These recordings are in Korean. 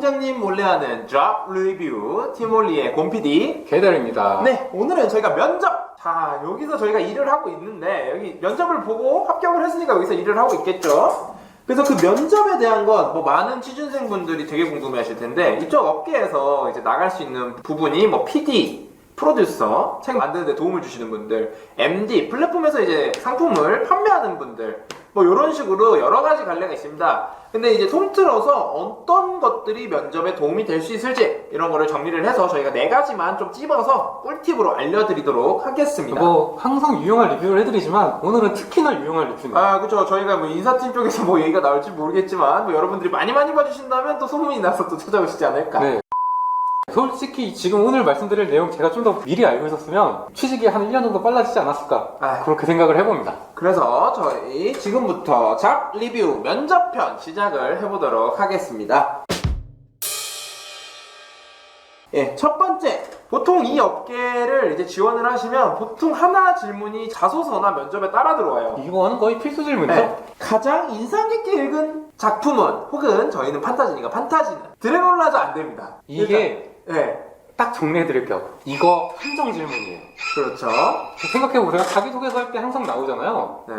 팀장님 몰래 하는 잡 리뷰 팀올리의 곰PD 개달입니다. 네, 오늘은 저희가 면접! 자, 여기서 저희가 일을 하고 있는데 여기 면접을 보고 합격을 했으니까 여기서 일을 하고 있겠죠. 그래서 그 면접에 대한 건 뭐 많은 취준생분들이 되게 궁금해 하실 텐데 이쪽 업계에서 이제 나갈 수 있는 부분이 뭐 PD, 프로듀서, 책 만드는 데 도움을 주시는 분들, MD, 플랫폼에서 이제 상품을 판매하는 분들 뭐 이런 식으로 여러 가지 갈래가 있습니다. 근데 이제 통틀어서 어떤 것들이 면접에 도움이 될 수 있을지 이런 거를 정리를 해서 저희가 4가지만 좀 찝어서 꿀팁으로 알려드리도록 하겠습니다. 뭐 항상 유용한 리뷰를 해드리지만 오늘은 특히나 유용한 리뷰네요. 아, 그쵸. 저희가 뭐 인사팀 쪽에서 뭐 얘기가 나올지 모르겠지만 뭐 여러분들이 많이 봐주신다면 또 소문이 나서 또 찾아오시지 않을까. 네. 솔직히 지금 오늘 말씀드릴 내용 제가 좀 더 미리 알고 있었으면 취직이 한 1년 정도 빨라지지 않았을까 그렇게 생각을 해봅니다. 그래서 저희 지금부터 잡 리뷰 면접편 시작을 해보도록 하겠습니다. 예, 첫 번째. 보통 이 업계를 이제 지원을 하시면 보통 하나 질문이 자소서나 면접에 따라 들어와요. 이거는 거의 필수 질문이죠? 네. 가장 인상 깊게 읽은 작품은 혹은 저희는 판타지니까 판타지는 드래곤라즈 안 됩니다. 이게 네. 딱 정리해드릴게요. 이거 한정 질문이에요. 그렇죠. 생각해보세요. 자기소개서 할 때 항상 나오잖아요. 네.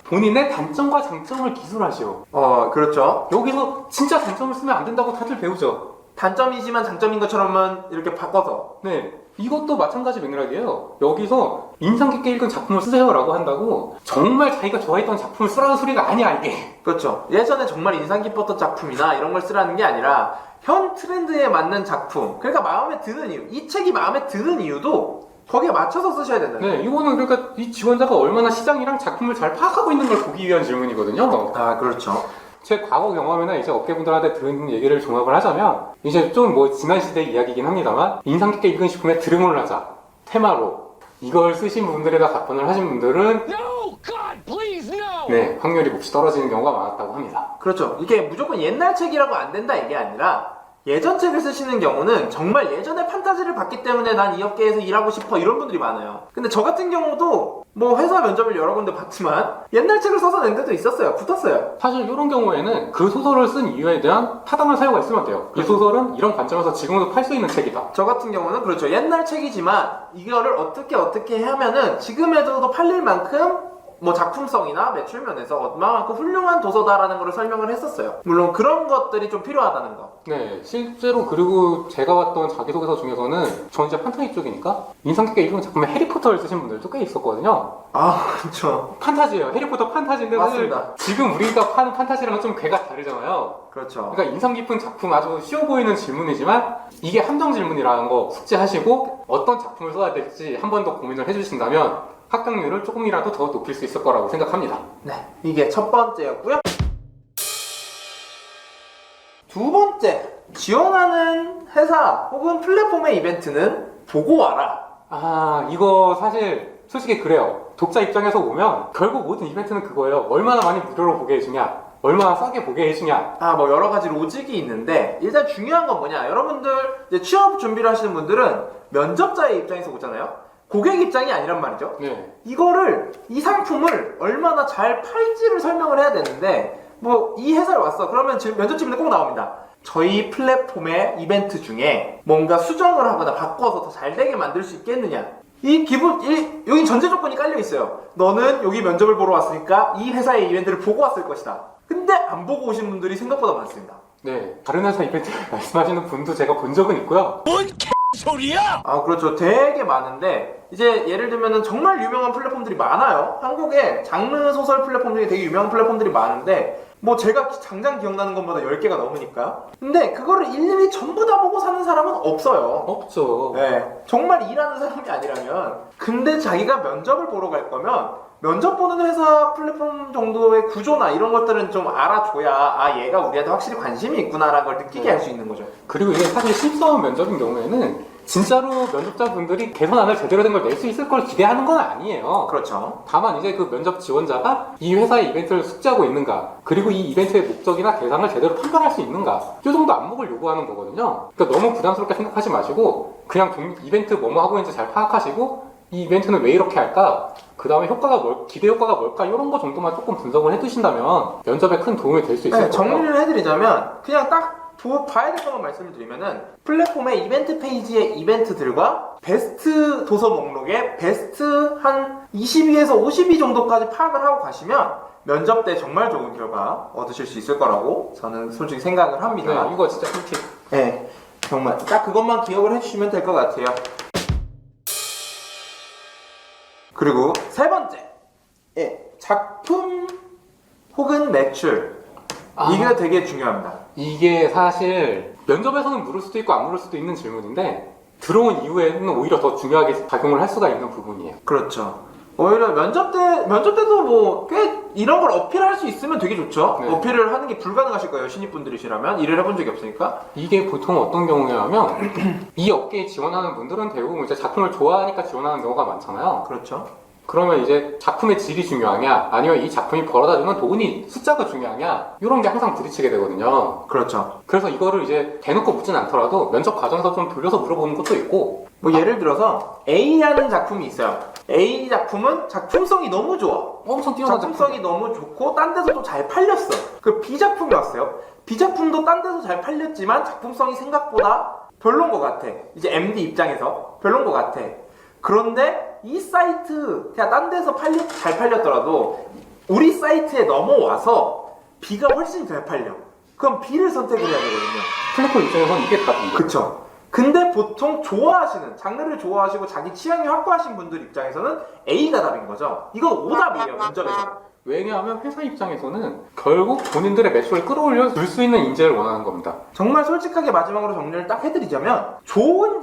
본인의 단점과 장점을 기술하시오. 그렇죠. 여기서 진짜 단점을 쓰면 안 된다고 다들 배우죠. 단점이지만 장점인 것처럼만 이렇게 바꿔서. 네. 이것도 마찬가지 맥락이에요. 여기서 인상 깊게 읽은 작품을 쓰세요라고 한다고 정말 자기가 좋아했던 작품을 쓰라는 소리가 아니야, 이게. 그렇죠. 예전에 정말 인상 깊었던 작품이나 이런 걸 쓰라는 게 아니라 현 트렌드에 맞는 작품. 그러니까 마음에 드는 이유. 이 책이 마음에 드는 이유도 거기에 맞춰서 쓰셔야 된다. 네, 이거는 그러니까 이 지원자가 얼마나 시장이랑 작품을 잘 파악하고 있는 걸 보기 위한 질문이거든요. 아, 그렇죠. 제 과거 경험이나 이제 업계분들한테 들은 얘기를 종합을 하자면 이제 좀 뭐 지난 시대 이야기이긴 합니다만 인상 깊게 읽은 식품의 드래곤라자 테마로 이걸 쓰신 분들에다 답변을 하신 분들은 No! God, please, no! 네, 확률이 몹시 떨어지는 경우가 많았다고 합니다. 그렇죠. 이게 무조건 옛날 책이라고 안 된다 이게 아니라 예전 책을 쓰시는 경우는 정말 예전에 판타지를 봤기 때문에 난 이 업계에서 일하고 싶어 이런 분들이 많아요. 근데 저 같은 경우도 뭐 회사 면접을 여러 군데 봤지만 옛날 책을 써서 낸 데도 있었어요. 붙었어요. 사실 이런 경우에는 그 소설을 쓴 이유에 대한 타당한 사유가 있으면 돼요. 그 소설은 이런 관점에서 지금도 팔 수 있는 책이다. 저 같은 경우는 그렇죠. 옛날 책이지만 이거를 어떻게 하면은 지금에도 팔릴 만큼 뭐 작품성이나 매출 면에서 얼마만큼 훌륭한 도서다라는 걸 설명을 했었어요. 물론 그런 것들이 좀 필요하다는 거. 네, 실제로 그리고 제가 봤던 자기소개서 중에서는 전 이제 판타지 쪽이니까 인상 깊게 읽은 작품에 해리포터를 쓰신 분들도 꽤 있었거든요. 아, 그렇죠. 판타지예요. 해리포터 판타지인데 사실 맞습니다. 지금 우리가 파는 판타지랑은 좀 괴가 다르잖아요. 그렇죠. 그러니까 인상 깊은 작품 아주 쉬워 보이는 질문이지만 이게 함정 질문이라는 거 숙지하시고 어떤 작품을 써야 될지 한 번 더 고민을 해주신다면 합격률을 조금이라도 더 높일 수 있을 거라고 생각합니다. 네, 이게 첫 번째였고요. 두 번째, 지원하는 회사 혹은 플랫폼의 이벤트는 보고 와라. 아, 이거 사실 솔직히 그래요. 독자 입장에서 보면 결국 모든 이벤트는 그거예요. 얼마나 많이 무료로 보게 해주냐, 얼마나 싸게 보게 해주냐. 뭐 여러 가지 로직이 있는데 일단 중요한 건 뭐냐. 여러분들 이제 취업 준비를 하시는 분들은 면접자의 입장에서 보잖아요. 고객 입장이 아니란 말이죠. 네. 이거를 이 상품을 얼마나 잘 팔지를 설명을 해야 되는데 뭐 이 회사에 왔어. 그러면 지금 면접집에는 꼭 나옵니다. 저희 플랫폼의 이벤트 중에 뭔가 수정을 하거나 바꿔서 더 잘 되게 만들 수 있겠느냐. 여기 전제 조건이 깔려 있어요. 너는 여기 면접을 보러 왔으니까 이 회사의 이벤트를 보고 왔을 것이다. 근데 안 보고 오신 분들이 생각보다 많습니다. 네. 다른 회사 이벤트 말씀하시는 분도 제가 본 적은 있고요. 뭔 소리야! 아, 그렇죠. 되게 많은데 이제 예를 들면은 정말 유명한 플랫폼들이 많아요. 한국에 장르 소설 플랫폼 중에 되게 유명한 플랫폼들이 많은데 뭐 제가 당장 기억나는 것보다 10개가 넘으니까. 근데 그거를 일일이 전부 다 보고 사는 사람은 없어요. 없죠. 네. 정말 일하는 사람이 아니라면. 근데 자기가 면접을 보러 갈 거면 면접 보는 회사 플랫폼 정도의 구조나 이런 것들은 좀 알아줘야 얘가 우리한테 확실히 관심이 있구나라는 걸 느끼게 할 수 있는 거죠. 그리고 이게 사실 신입사원 면접인 경우에는 진짜로 면접자분들이 개선안을 제대로 된 걸 낼 수 있을 걸 기대하는 건 아니에요. 그렇죠. 다만 이제 그 면접 지원자가 이 회사의 이벤트를 숙지하고 있는가, 그리고 이 이벤트의 목적이나 대상을 제대로 판단할 수 있는가, 이 정도 안목을 요구하는 거거든요. 그러니까 너무 부담스럽게 생각하지 마시고 그냥 이벤트 뭐뭐 하고 있는지 잘 파악하시고 이 이벤트는 왜 이렇게 할까? 그 다음에 기대 효과가 뭘까? 이런 거 정도만 조금 분석을 해두신다면 면접에 큰 도움이 될 수 있을 거예요. 정리를 해드리자면 그냥 딱 봐야 될 것만 말씀을 드리면은 플랫폼의 이벤트 페이지의 이벤트들과 베스트 도서 목록에 베스트 한 22에서 52 정도까지 파악을 하고 가시면 면접 때 정말 좋은 결과 얻으실 수 있을 거라고 저는 솔직히 생각을 합니다. 네, 이거 진짜 꿀팁. 네, 정말 딱 그것만 기억을 해주시면 될 것 같아요. 그리고 세 번째, 작품 혹은 매출. 이게 되게 중요합니다. 이게 사실 면접에서는 물을 수도 있고 안 물을 수도 있는 질문인데 들어온 이후에는 오히려 더 중요하게 작용을 할 수가 있는 부분이에요. 그렇죠. 오히려 면접 때도 뭐 꽤 이런 걸 어필할 수 있으면 되게 좋죠. 네. 어필을 하는 게 불가능하실 거예요. 신입분들이시라면 일을 해본 적이 없으니까. 이게 보통 어떤 경우냐면 이 업계에 지원하는 분들은 대부분 이제 작품을 좋아하니까 지원하는 경우가 많잖아요. 그렇죠. 그러면 이제 작품의 질이 중요하냐 아니면 이 작품이 벌어다주는 돈이 숫자가 중요하냐 이런 게 항상 부딪히게 되거든요. 그렇죠. 그래서 이거를 이제 대놓고 묻진 않더라도 면접 과정에서 좀 돌려서 물어보는 것도 있고 뭐 예를 들어서 A라는 작품이 있어요. A 작품은 작품성이 너무 좋아. 엄청 뛰어난 작품성이 너무 좋고 딴 데서도 잘 팔렸어. 그 B 작품이 왔어요. B 작품도 딴 데서 잘 팔렸지만 작품성이 생각보다 별론 것 같아. 이제 MD 입장에서 별론 것 같아. 그런데 이 사이트 그냥 딴 데서 잘 팔렸더라도 우리 사이트에 넘어와서 B가 훨씬 잘 팔려. 그럼 B를 선택을 해야 되거든요. 플랫폼 입장에서는 이게 답이에요. 그쵸. 근데 보통 장르를 좋아하시고 자기 취향이 확고하신 분들 입장에서는 A가 답인 거죠. 이건 오답이에요, 면접에서. 왜냐하면 회사 입장에서는 결국 본인들의 매출을 끌어올려 줄 수 있는 인재를 원하는 겁니다. 정말 솔직하게 마지막으로 정리를 딱 해드리자면 좋은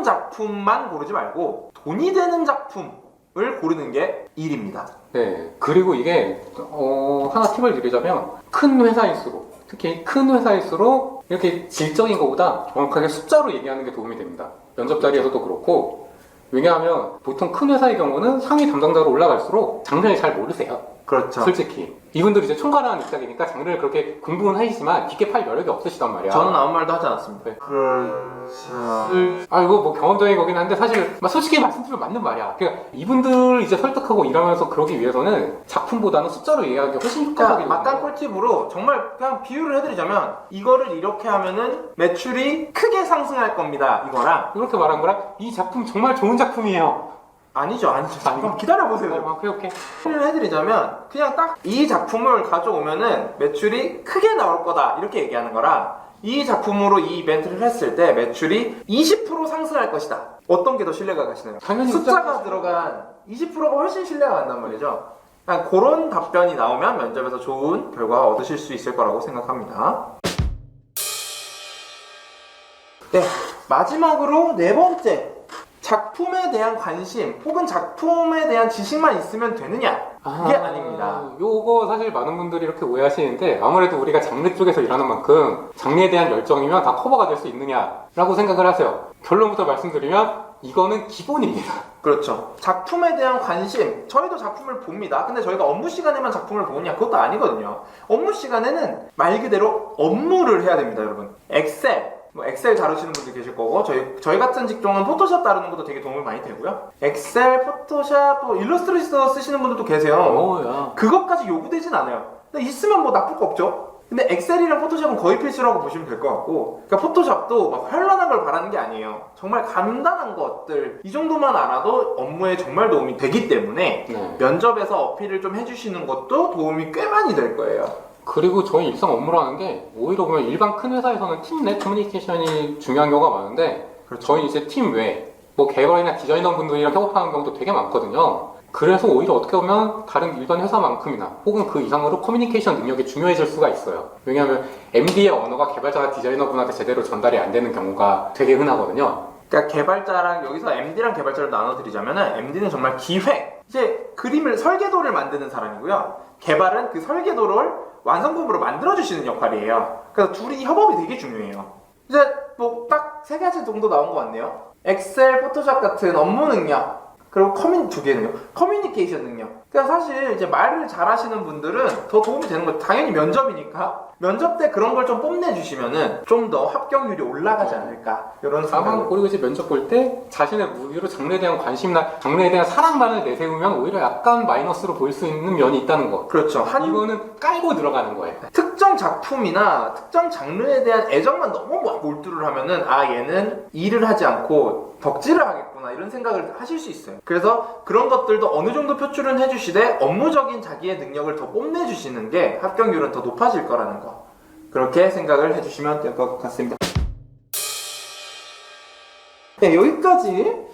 작품만 고르지 말고 돈이 되는 작품을 고르는 게 일입니다. 네. 그리고 이게 하나 팁을 드리자면 큰 회사일수록 특히 큰 회사일수록 이렇게 질적인 것보다 정확하게 숫자로 얘기하는 게 도움이 됩니다. 면접 자리에서도 그렇고 왜냐하면 보통 큰 회사의 경우는 상위 담당자로 올라갈수록 장르를 잘 모르세요. 그렇죠. 솔직히 이분들이 이제 총괄하는 입장이니까 장르를 그렇게 공부는 하시지만 깊게 팔 여력이 없으시단 말이야. 저는 아무 말도 하지 않았습니다. 네. 그렇죠. 이거 뭐 경험적인 거긴 한데 사실 솔직히 말씀드리면 맞는 말이야. 그러니까 이분들 이제 설득하고 일하면서 그러기 위해서는 작품보다는 숫자로 이해하기 훨씬 효과적이거든요. 막간 꿀팁으로 정말 그냥 비유를 해드리자면 이거를 이렇게 하면은 매출이 크게 상승할 겁니다. 이거랑 이렇게 말한 거랑 이 작품 정말 좋은 작품이에요. 아니죠. 잠깐 기다려보세요. 오케이. 표현을 해드리자면 그냥 딱 이 작품을 가져오면은 매출이 크게 나올 거다 이렇게 얘기하는 거랑 이 작품으로 이 이벤트를 했을 때 매출이 20% 상승할 것이다. 어떤 게 더 신뢰가 가시나요? 당연히 숫자가 들어간 20%가 훨씬 신뢰가 간단 말이죠. 그냥 그런 답변이 나오면 면접에서 좋은 결과 얻으실 수 있을 거라고 생각합니다. 네, 마지막으로 네 번째. 작품에 대한 관심 혹은 작품에 대한 지식만 있으면 되느냐? 그게 아닙니다. 요거 사실 많은 분들이 이렇게 오해하시는데 아무래도 우리가 장르 쪽에서 일하는 만큼 장르에 대한 열정이면 다 커버가 될 수 있느냐라고 생각을 하세요. 결론부터 말씀드리면 이거는 기본입니다. 그렇죠. 작품에 대한 관심, 저희도 작품을 봅니다. 근데 저희가 업무 시간에만 작품을 보느냐? 그것도 아니거든요. 업무 시간에는 말 그대로 업무를 해야 됩니다, 여러분. 엑셀 다루시는 분들 계실 거고 저희 같은 직종은 포토샵 다루는 것도 되게 도움이 많이 되고요. 엑셀, 포토샵, 또 일러스트레이터 쓰시는 분들도 계세요. 그것까지 요구되진 않아요. 근데 있으면 뭐 나쁠 거 없죠. 근데 엑셀이랑 포토샵은 거의 필수라고 보시면 될 것 같고 그러니까 포토샵도 막 현란한 걸 바라는 게 아니에요. 정말 간단한 것들 이 정도만 알아도 업무에 정말 도움이 되기 때문에 면접에서 어필을 좀 해주시는 것도 도움이 꽤 많이 될 거예요. 그리고 저희 일상 업무라는 게 오히려 보면 일반 큰 회사에서는 팀 내 커뮤니케이션이 중요한 경우가 많은데 그렇죠. 저희 이제 팀 외 뭐 개발이나 디자이너 분들이랑 협업하는 경우도 되게 많거든요. 그래서 오히려 어떻게 보면 다른 일반 회사만큼이나 혹은 그 이상으로 커뮤니케이션 능력이 중요해질 수가 있어요. 왜냐하면 MD의 언어가 개발자나 디자이너분한테 제대로 전달이 안 되는 경우가 되게 흔하거든요. 그러니까 개발자랑 여기서 MD랑 개발자를 나눠드리자면은 MD는 정말 기획, 이제 설계도를 만드는 사람이고요. 개발은 그 설계도를 완성품으로 만들어주시는 역할이에요. 그래서 둘이 협업이 되게 중요해요. 이제 뭐 딱 세 가지 정도 나온 것 같네요. 엑셀, 포토샵 같은 업무 능력, 그리고 두 개는요. 커뮤니케이션 능력. 그러니까 사실 이제 말을 잘하시는 분들은 더 도움이 되는 거예요. 당연히 면접이니까. 면접 때 그런 걸 좀 뽐내주시면은 좀 더 합격률이 올라가지 않을까. 이런 다만 생각. 그리고 이제 면접 볼 때 자신의 무기로 장르에 대한 관심이나 장르에 대한 사랑만을 내세우면 오히려 약간 마이너스로 보일 수 있는 면이 있다는 거. 그렇죠. 이거는 깔고 들어가는 거예요. 특정 작품이나 특정 장르에 대한 애정만 너무 몰두를 하면은 얘는 일을 하지 않고 덕질을 하겠구나 이런 생각을 하실 수 있어요. 그래서 그런 것들도 어느 정도 표출은 해주시되 업무적인 자기의 능력을 더 뽐내주시는 게 합격률은 더 높아질 거라는 거. 그렇게 생각을 해주시면 될 것 같습니다. 네, 여기까지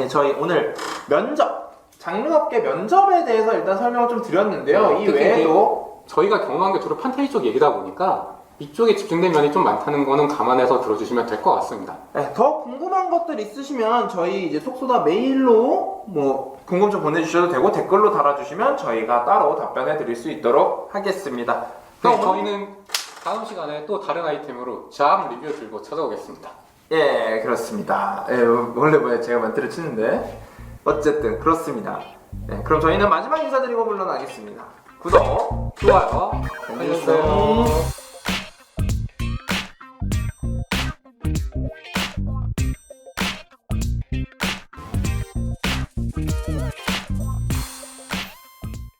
저희 오늘 면접, 장르업계 면접에 대해서 일단 설명을 좀 드렸는데요. 이 외에도 저희가 경험한 게 주로 판테이 쪽 얘기다 보니까 이쪽에 집중된 면이 좀 많다는 거는 감안해서 들어주시면 될 것 같습니다. 네, 더 궁금한 것들 있으시면 저희 이제 속소다 메일로 뭐 궁금증 보내주셔도 되고 댓글로 달아주시면 저희가 따로 답변해 드릴 수 있도록 하겠습니다. 네, 저희는 다음 시간에 또 다른 아이템으로 잡 리뷰 들고 찾아오겠습니다. 예, 그렇습니다. 원래 제가 만들어 치는데 어쨌든 그렇습니다. 네, 그럼 저희는 마지막 인사드리고 물러나겠습니다. 구독, 좋아요. 알려주세요.